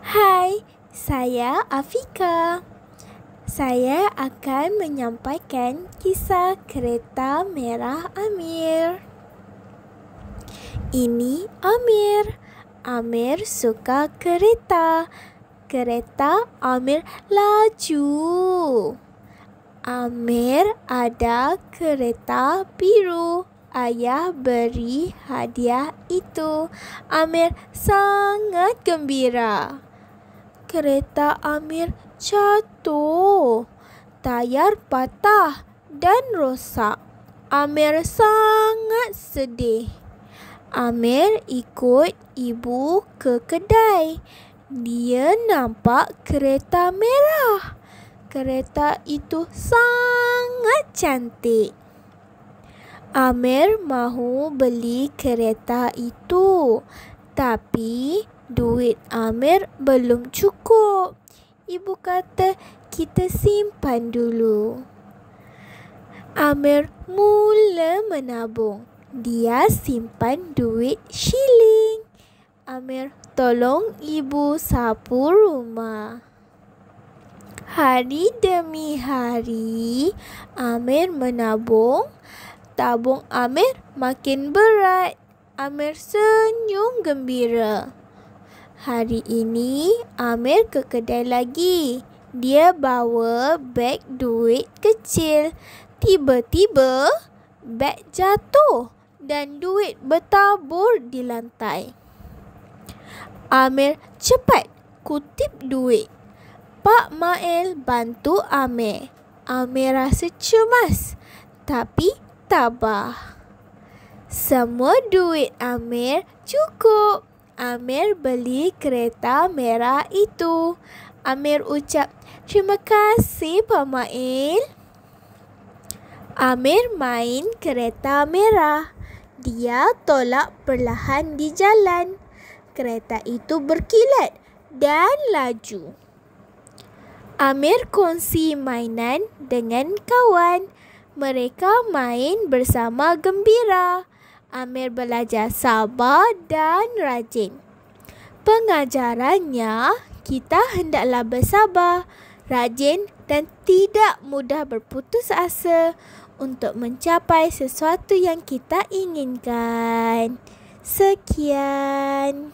Hai, saya Afika. Saya akan menyampaikan kisah kereta merah Amir. Ini Amir. Amir suka kereta. Kereta Amir laju. Amir ada kereta biru. Ayah beri hadiah itu. Amir sangat gembira. Kereta Amir jatuh. Tayar patah dan rosak. Amir sangat sedih. Amir ikut ibu ke kedai. Dia nampak kereta merah. Kereta itu sangat cantik. Amir mahu beli kereta itu, tapi duit Amir belum cukup. Ibu kata, kita simpan dulu. Amir mula menabung. Dia simpan duit shilling. Amir tolong ibu sapu rumah. Hari demi hari, Amir menabung. Tabung Amir makin berat. Amir senyum gembira. Hari ini Amir ke kedai lagi. Dia bawa beg duit kecil. Tiba-tiba beg jatuh dan duit bertabur di lantai. Amir cepat kutip duit. Pak Mail bantu Amir. Amir rasa cemas, tapi tabah. Semua duit Amir cukup. Amir beli kereta merah itu. Amir ucap, terima kasih Pak Mail. Amir main kereta merah. Dia tolak perlahan di jalan. Kereta itu berkilat dan laju. Amir kongsi mainan dengan kawan. Mereka main bersama gembira. Amir belajar sabar dan rajin. Pengajarannya, kita hendaklah bersabar, rajin dan tidak mudah berputus asa untuk mencapai sesuatu yang kita inginkan. Sekian.